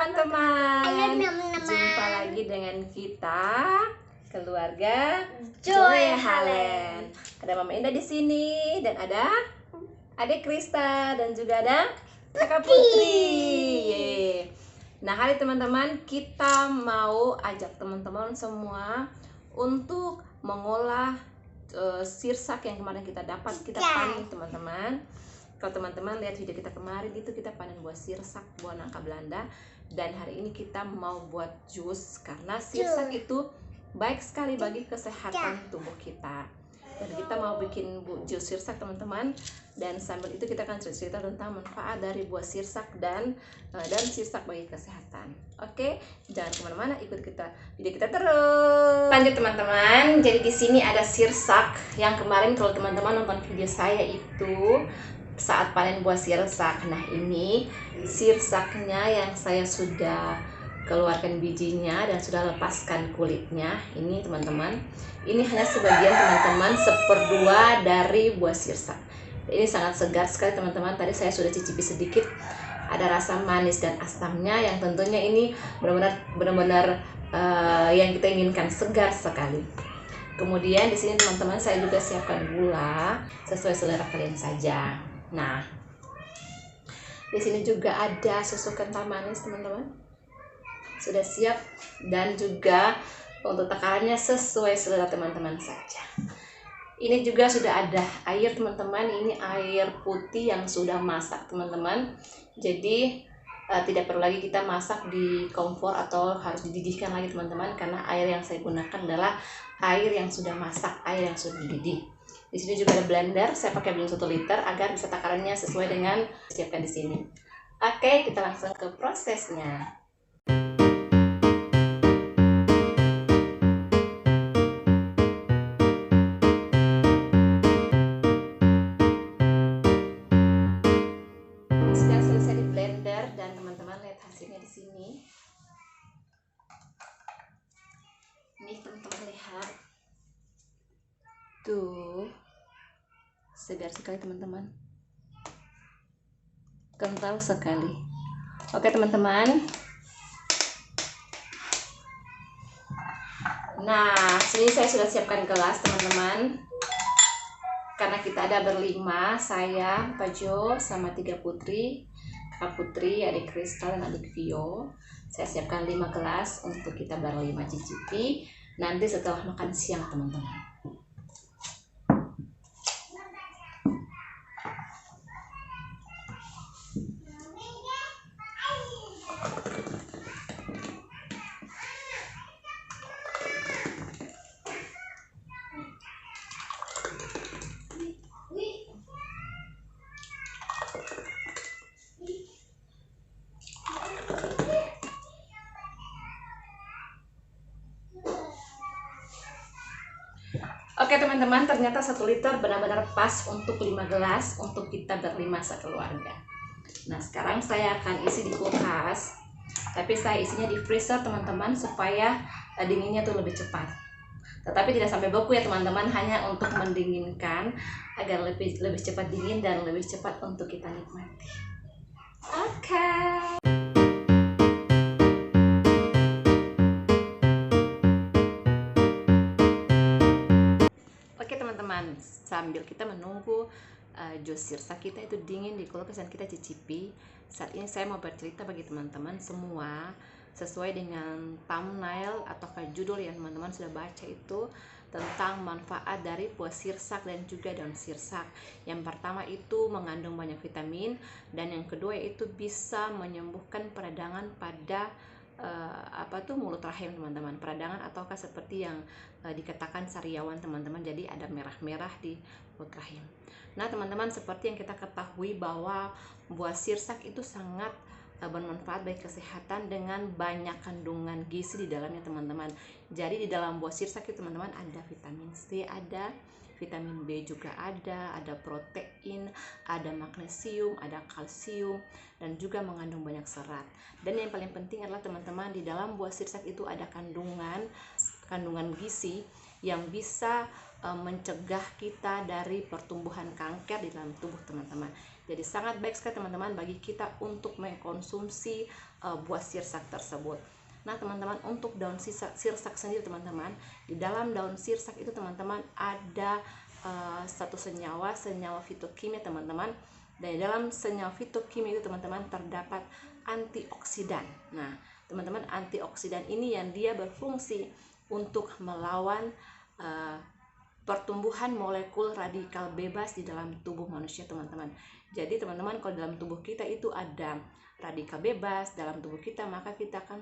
teman-teman. Jumpa lagi dengan kita keluarga Joy Halen. Ada Mama Indah di sini dan ada Adik Krista dan juga ada Kakak Putri. Yeay. Nah, hari teman-teman, kita mau ajak teman-teman semua untuk mengolah sirsak yang kemarin kita dapat, kita panen teman-teman. Kalau teman-teman lihat video kita kemarin itu kita panen buah sirsak, buah nangka Belanda, dan hari ini kita mau buat jus karena sirsak itu baik sekali bagi kesehatan tubuh kita. Dan kita mau bikin jus sirsak teman-teman, dan sambil itu kita akan cerita tentang manfaat dari buah sirsak dan sirsak bagi kesehatan. Oke, jangan kemana-mana, ikut video kita terus. Lanjut teman-teman, jadi di sini ada sirsak yang kemarin kalau teman-teman nonton video saya itu saat panen buah sirsak. Nah, ini sirsaknya yang saya sudah keluarkan bijinya dan sudah lepaskan kulitnya. Ini teman-teman, ini hanya sebagian teman-teman, 1/2 dari buah sirsak. Ini sangat segar sekali teman-teman. Tadi saya sudah cicipi sedikit, ada rasa manis dan asamnya yang tentunya ini benar-benar yang kita inginkan, segar sekali. Kemudian di sini teman-teman saya juga siapkan gula sesuai selera kalian saja. Nah, di sini juga ada susu kental manis teman-teman, sudah siap, dan juga untuk takarannya sesuai selera teman-teman saja. Ini juga sudah ada air teman-teman, ini air putih yang sudah masak teman-teman. Jadi tidak perlu lagi kita masak di kompor atau harus dididihkan lagi teman-teman, karena air yang saya gunakan adalah air yang sudah masak, air yang sudah dididih. Di sini juga ada blender, saya pakai blender 1 liter agar bisa takarannya sesuai dengan siapkan di sini. Oke, kita langsung ke prosesnya. Sudah selesai di blender dan teman-teman lihat hasilnya di sini. Ini teman-teman lihat. Tuh, segar sekali teman-teman, kental sekali. Oke teman-teman, nah sini saya sudah siapkan gelas teman-teman, karena kita ada berlima, saya, Pak Jo, sama 3 putri, Kak Putri, Adik Krista, dan Adik Vio. Saya siapkan 5 gelas untuk kita berlima cicipi nanti setelah makan siang teman-teman. Oke teman-teman, ternyata 1 liter benar-benar pas untuk 5 gelas untuk kita berlima sekeluarga. Nah, sekarang saya akan isi di kulkas, tapi saya isinya di freezer teman-teman supaya dinginnya tuh lebih cepat. Tetapi tidak sampai beku ya teman-teman, hanya untuk mendinginkan agar lebih cepat dingin dan lebih cepat untuk kita nikmati. Oke. Sambil kita menunggu jus sirsak kita itu dingin di kulkas dan kita cicipi, saat ini saya mau bercerita bagi teman-teman semua sesuai dengan thumbnail atau judul yang teman-teman sudah baca itu, tentang manfaat dari buah sirsak dan juga daun sirsak. Yang pertama itu mengandung banyak vitamin, dan yang kedua yaitu bisa menyembuhkan peradangan pada mulut rahim teman-teman, peradangan ataukah seperti yang dikatakan sariawan teman-teman, jadi ada merah-merah di mulut rahim. Nah teman-teman, seperti yang kita ketahui bahwa buah sirsak itu sangat bermanfaat bagi kesehatan dengan banyak kandungan gizi di dalamnya teman-teman. Jadi di dalam buah sirsak itu teman-teman ada vitamin C, ada vitamin B juga ada protein, ada magnesium, ada kalsium, dan juga mengandung banyak serat. Dan yang paling penting adalah teman-teman, di dalam buah sirsak itu ada kandungan gizi yang bisa mencegah kita dari pertumbuhan kanker di dalam tubuh teman-teman. Jadi sangat baik sekali teman-teman bagi kita untuk mengkonsumsi buah sirsak tersebut. Nah teman-teman, untuk daun sirsak sendiri teman-teman, di dalam daun sirsak itu teman-teman ada satu senyawa fitokimia teman-teman. Dan di dalam senyawa fitokimia itu teman-teman terdapat antioksidan. Nah teman-teman, antioksidan ini yang dia berfungsi untuk melawan pertumbuhan molekul radikal bebas di dalam tubuh manusia teman-teman. Jadi teman-teman, kalau dalam tubuh kita itu ada radikal bebas dalam tubuh kita, maka kita akan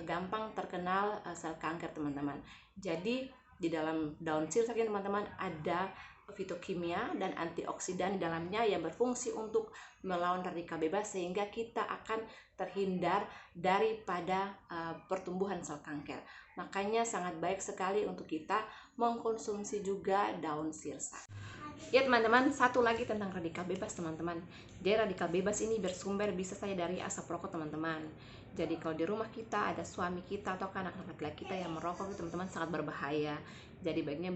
gampang terkenal sel kanker teman-teman. Jadi di dalam daun sirsak ini teman-teman ada fitokimia dan antioksidan di dalamnya yang berfungsi untuk melawan radikal bebas, sehingga kita akan terhindar daripada pertumbuhan sel kanker. Makanya sangat baik sekali untuk kita mengkonsumsi juga daun sirsak. Ya teman-teman, satu lagi tentang radikal bebas teman-teman. Jadi radikal bebas ini bersumber bisa saja dari asap rokok teman-teman. Jadi kalau di rumah kita ada suami kita atau anak-anak laki-laki kita yang merokok, teman-teman sangat berbahaya. Jadi baiknya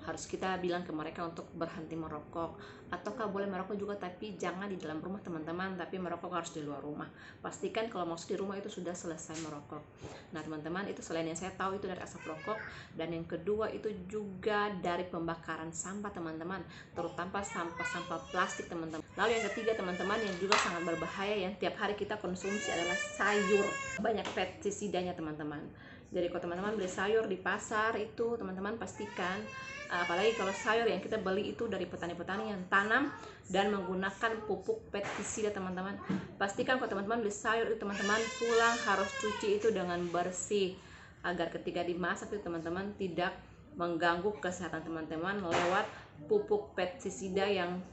harus kita bilang ke mereka untuk berhenti merokok, ataukah boleh merokok juga tapi jangan di dalam rumah teman-teman, tapi merokok harus di luar rumah. Pastikan kalau masuk di rumah itu sudah selesai merokok. Nah teman-teman, itu selain yang saya tahu itu dari asap rokok, dan yang kedua itu juga dari pembakaran sampah teman-teman, terutama sampah-sampah plastik teman-teman. Lalu yang ketiga teman-teman, yang juga sangat berbahaya yang tiap hari kita konsumsi adalah sayur. Banyak pestisidanya teman-teman. Jadi kalau teman-teman beli sayur di pasar itu teman-teman pastikan, apalagi kalau sayur yang kita beli itu dari petani-petani yang tanam dan menggunakan pupuk pestisida teman-teman, pastikan kalau teman-teman beli sayur itu teman-teman pulang harus cuci itu dengan bersih, agar ketika dimasak itu teman-teman tidak mengganggu kesehatan teman-teman lewat pupuk pestisida yang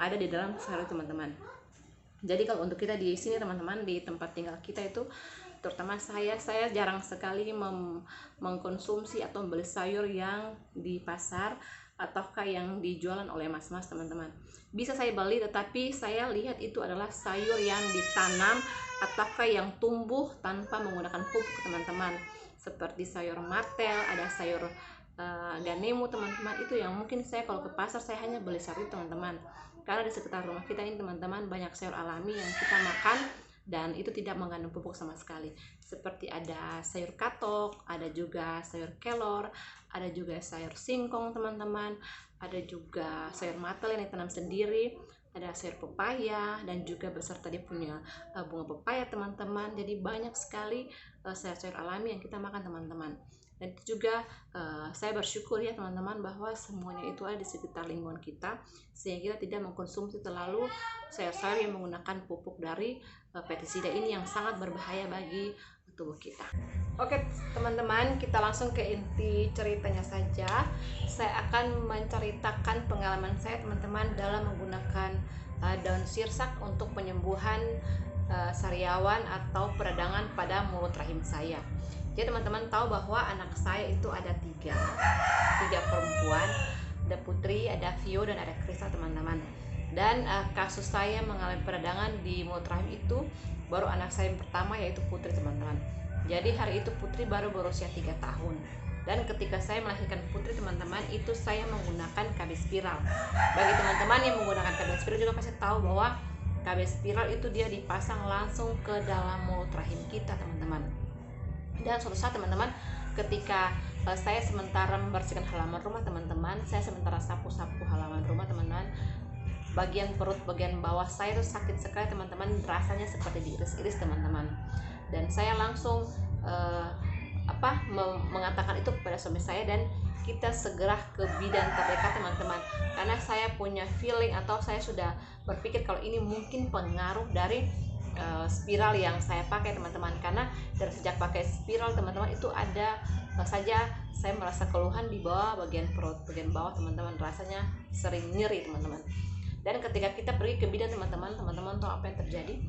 ada di dalam sayur teman-teman. Jadi kalau untuk kita di sini teman-teman, di tempat tinggal kita itu, terutama saya jarang sekali mengkonsumsi atau membeli sayur yang di pasar ataukah yang dijualan oleh mas-mas teman-teman. Bisa saya beli, tetapi saya lihat itu adalah sayur yang ditanam ataukah yang tumbuh tanpa menggunakan pupuk teman-teman. Seperti sayur martel, ada sayur ganemu teman-teman, itu yang mungkin saya kalau ke pasar saya hanya beli sayur itu teman-teman. Karena di sekitar rumah kita ini teman-teman banyak sayur alami yang kita makan dan itu tidak mengandung pupuk sama sekali. Seperti ada sayur katok, ada juga sayur kelor, ada juga sayur singkong teman-teman, ada juga sayur matel yang ditanam sendiri, ada sayur pepaya dan juga beserta dia punya bunga pepaya teman-teman. Jadi banyak sekali sayur-sayur alami yang kita makan teman-teman. Dan itu juga saya bersyukur ya teman-teman bahwa semuanya itu ada di sekitar lingkungan kita, sehingga kita tidak mengkonsumsi terlalu sayur-sayur yang menggunakan pupuk dari pestisida ini yang sangat berbahaya bagi tubuh kita. Oke teman-teman, kita langsung ke inti ceritanya saja. Saya akan menceritakan pengalaman saya teman-teman dalam menggunakan daun sirsak untuk penyembuhan sariawan atau peradangan pada mulut rahim saya. Jadi teman-teman tahu bahwa anak saya itu ada tiga perempuan, ada Putri, ada Vio, dan ada Krista teman-teman. Dan kasus saya mengalami peradangan di mulut rahim itu baru anak saya yang pertama, yaitu Putri teman-teman. Jadi hari itu Putri baru berusia 3 tahun. Dan ketika saya melahirkan Putri teman-teman, itu saya menggunakan KB spiral. Bagi teman-teman yang menggunakan KB spiral juga pasti tahu bahwa KB spiral itu dia dipasang langsung ke dalam mulut rahim kita teman-teman. Dan suatu saat teman-teman, ketika saya sementara membersihkan halaman rumah teman-teman, saya sementara sapu-sapu halaman rumah teman-teman, bagian perut bagian bawah saya itu sakit sekali teman-teman, rasanya seperti diiris-iris teman-teman. Dan saya langsung mengatakan itu kepada suami saya, dan kita segera ke bidan terdekat teman-teman, karena saya punya feeling atau saya sudah berpikir kalau ini mungkin pengaruh dari spiral yang saya pakai teman-teman. Karena dari sejak pakai spiral teman-teman itu ada saja saya merasa keluhan di bawah bagian perut bagian bawah teman-teman, rasanya sering nyeri teman-teman. Dan ketika kita pergi ke bidan teman-teman tahu apa yang terjadi?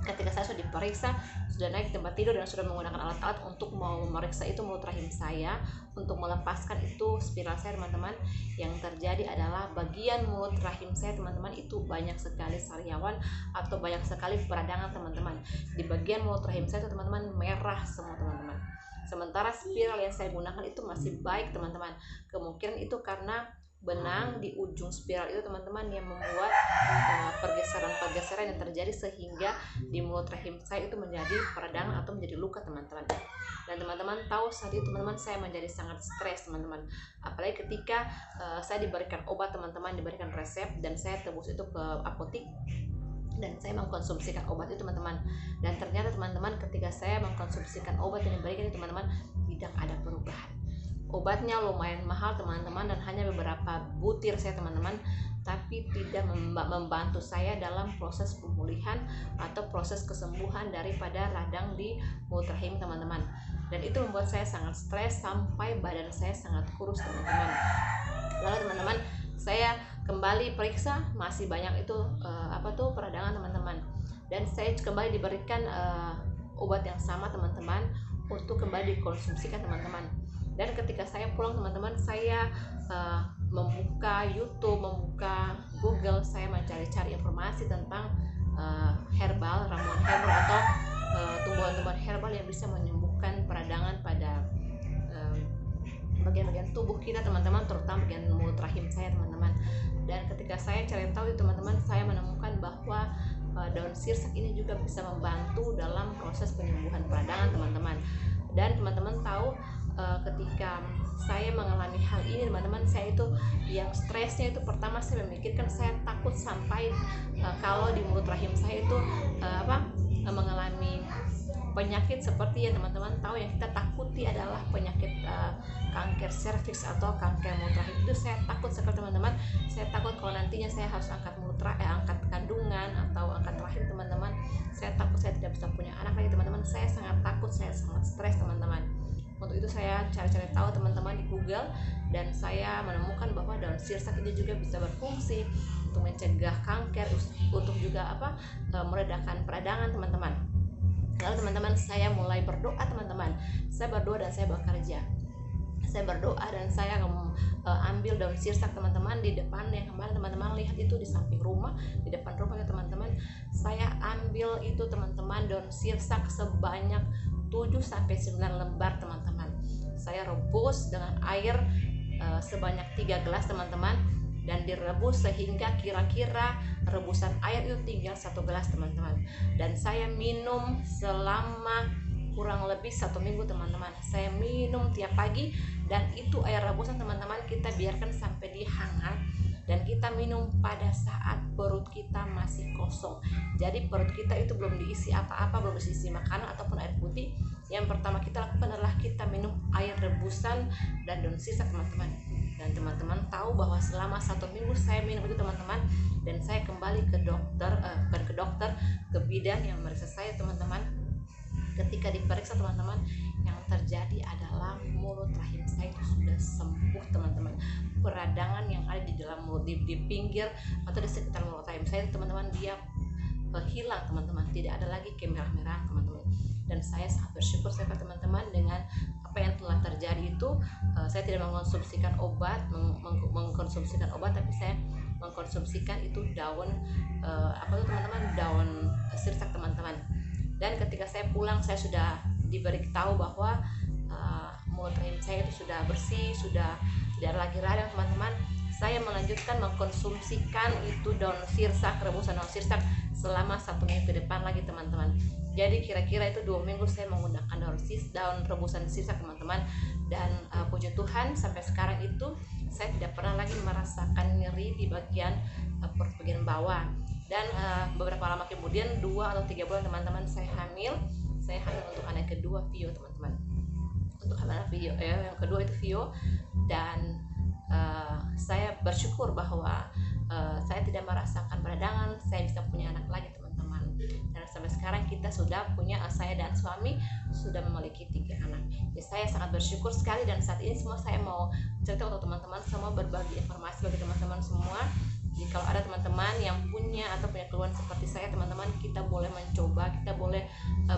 Ketika saya sudah diperiksa, sudah naik ke tempat tidur dan sudah menggunakan alat-alat untuk mau memeriksa itu mulut rahim saya, untuk melepaskan itu spiral saya teman-teman, yang terjadi adalah bagian mulut rahim saya teman-teman itu banyak sekali sariawan atau banyak sekali peradangan teman-teman. Di bagian mulut rahim saya itu teman-teman merah semua teman-teman. Sementara spiral yang saya gunakan itu masih baik teman-teman. Kemungkinan itu karena benang di ujung spiral itu teman-teman, yang membuat pergeseran-pergeseran yang terjadi sehingga di mulut rahim saya itu menjadi peradangan atau menjadi luka teman-teman. Dan teman-teman tahu saat itu teman-teman saya menjadi sangat stres teman-teman, apalagi ketika saya diberikan obat teman-teman, diberikan resep dan saya tebus itu ke apotik dan saya mengkonsumsikan obat itu teman-teman. Dan ternyata teman-teman ketika saya mengkonsumsikan obat yang diberikan itu teman-teman, tidak ada perubahan. Obatnya lumayan mahal teman-teman dan hanya beberapa butir saya teman-teman, tapi tidak membantu saya dalam proses pemulihan atau proses kesembuhan daripada radang di mulut rahim teman-teman. Dan itu membuat saya sangat stres sampai badan saya sangat kurus teman-teman. Lalu teman-teman, saya kembali periksa, masih banyak itu peradangan teman-teman, dan saya kembali diberikan obat yang sama teman-teman untuk kembali dikonsumsikan teman-teman. Dan ketika saya pulang teman-teman, saya membuka YouTube, membuka Google, saya mencari-cari informasi tentang herbal, ramuan herbal atau tumbuhan-tumbuhan herbal yang bisa menyembuhkan peradangan pada bagian-bagian tubuh kita teman-teman, terutama bagian mulut rahim saya teman-teman. Dan ketika saya cari tahu teman-teman, saya menemukan bahwa daun sirsak ini juga bisa membantu dalam proses penyembuhan peradangan teman-teman. Dan teman-teman tahu ketika saya mengalami hal ini teman-teman, saya itu yang stresnya itu pertama saya memikirkan, saya takut sampai kalau di mulut rahim saya itu mengalami penyakit seperti yang teman-teman tahu yang kita takuti adalah penyakit kanker serviks atau kanker mulut rahim. Itu saya takut sekali teman-teman. Saya takut kalau nantinya saya harus angkat angkat kandungan atau angkat rahim teman-teman. Saya takut saya tidak bisa punya anak lagi teman-teman. Saya sangat takut, saya sangat stres teman-teman. Untuk itu saya cari-cari tahu teman-teman di Google, dan saya menemukan bahwa daun sirsak ini juga bisa berfungsi untuk mencegah kanker, untuk juga meredakan peradangan teman-teman. Lalu teman-teman, saya mulai berdoa teman-teman. Saya berdoa dan saya bekerja. Saya berdoa dan saya ambil daun sirsak teman-teman di depan, yang kemarin teman-teman lihat itu di samping rumah, di depan rumah ya teman-teman. Saya ambil itu teman-teman, daun sirsak sebanyak 7-9 lembar teman-teman. Saya rebus dengan air sebanyak 3 gelas teman-teman, dan direbus sehingga kira-kira rebusan air itu tinggal 1 gelas teman-teman. Dan saya minum selama kurang lebih 1 minggu teman-teman. Saya minum tiap pagi, dan itu air rebusan teman-teman kita biarkan sampai dia hangat, dan kita minum pada saat perut kita masih kosong. Jadi perut kita itu belum diisi apa-apa, belum diisi makanan ataupun air putih. Yang pertama kita lakukan adalah kita minum air rebusan dan daun sirsak teman-teman. Dan teman-teman tahu bahwa selama 1 minggu saya minum itu teman-teman, dan saya kembali ke dokter, ke bidan yang memeriksa saya teman-teman. Ketika diperiksa teman-teman, yang terjadi adalah mulut rahim saya itu sudah sembuh teman-teman. Peradangan yang ada di dalam mulut, di pinggir atau di sekitar mulut rahim saya teman-teman, dia hilang teman-teman, tidak ada lagi kemerah-merahan teman-teman. Dan saya sangat bersyukur sekali teman-teman dengan apa yang telah terjadi itu. Saya tidak mengkonsumsikan obat, tapi saya mengkonsumsikan itu daun teman-teman, daun sirsak teman-teman. Dan ketika saya pulang, saya sudah diberitahu bahwa mulut rahim saya itu sudah bersih, sudah tidak lagi radang teman-teman. Saya melanjutkan mengkonsumsikan itu daun sirsak, rebusan daun sirsak selama 1 minggu ke depan lagi teman-teman. Jadi kira-kira itu 2 minggu saya menggunakan daun rebusan sirsak teman-teman. Dan puji Tuhan sampai sekarang itu saya tidak pernah lagi merasakan nyeri di bagian perut bagian bawah. Dan beberapa lama kemudian 2 atau 3 bulan teman-teman, saya hamil untuk anak kedua, Vio teman-teman. Untuk anak Vio yang kedua itu Vio. Dan saya bersyukur bahwa saya tidak merasakan peradangan, saya bisa punya anak lagi teman-teman. Dan sampai sekarang kita sudah punya, saya dan suami sudah memiliki 3 anak. Jadi saya sangat bersyukur sekali, dan saat ini semua saya mau cerita untuk teman-teman semua, berbagi informasi bagi teman-teman semua. Jadi kalau ada teman-teman yang punya atau punya keluhan seperti saya teman-teman, kita boleh mencoba, kita boleh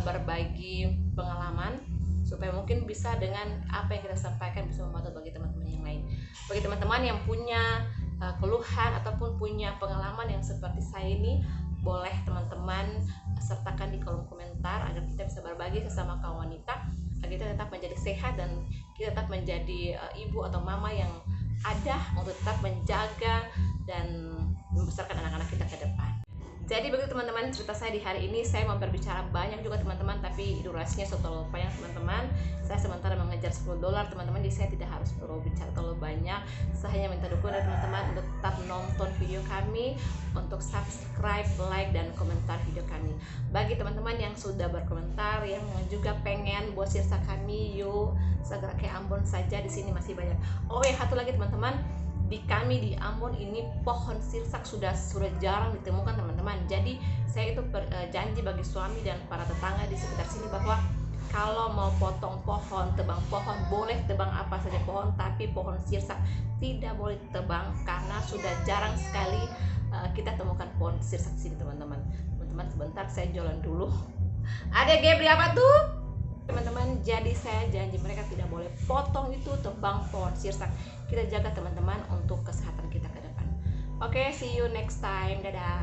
berbagi pengalaman supaya mungkin bisa dengan apa yang kita sampaikan bisa membantu bagi teman-teman yang lain. Bagi teman-teman yang punya keluhan ataupun punya pengalaman yang seperti saya ini, boleh teman-teman sertakan di kolom komentar agar kita bisa berbagi sesama kaum wanita, agar kita tetap menjadi sehat dan kita tetap menjadi ibu atau mama yang ada untuk tetap menjaga dan membesarkan anak-anak kita ke depan. Jadi begitu teman-teman cerita saya di hari ini. Saya mau berbicara banyak juga teman-teman, tapi durasinya terlalu panjang teman-teman. Saya sementara mengejar $10 teman-teman, jadi saya tidak harus berbicara terlalu banyak. Saya hanya minta dukungan dari teman-teman untuk tetap nonton video kami, untuk subscribe, like, dan komentar video kami. Bagi teman-teman yang sudah berkomentar, yang juga pengen buat sirsa kami, yuk segera ke Ambon saja, di sini masih banyak. Oh ya, satu lagi teman-teman, di kami di Ambon ini pohon sirsak sudah jarang ditemukan teman-teman. Jadi saya itu janji bagi suami dan para tetangga di sekitar sini bahwa kalau mau potong pohon, tebang pohon, boleh tebang apa saja pohon, tapi pohon sirsak tidak boleh tebang karena sudah jarang sekali kita temukan pohon sirsak sini teman-teman. Teman-teman sebentar saya jualan dulu. Ada beli apa tuh? Teman-teman, jadi saya janji mereka tidak boleh potong itu, tebang pohon sirsak. Kita jaga teman-teman untuk kesehatan kita ke depan. Oke, see you next time. Dadah.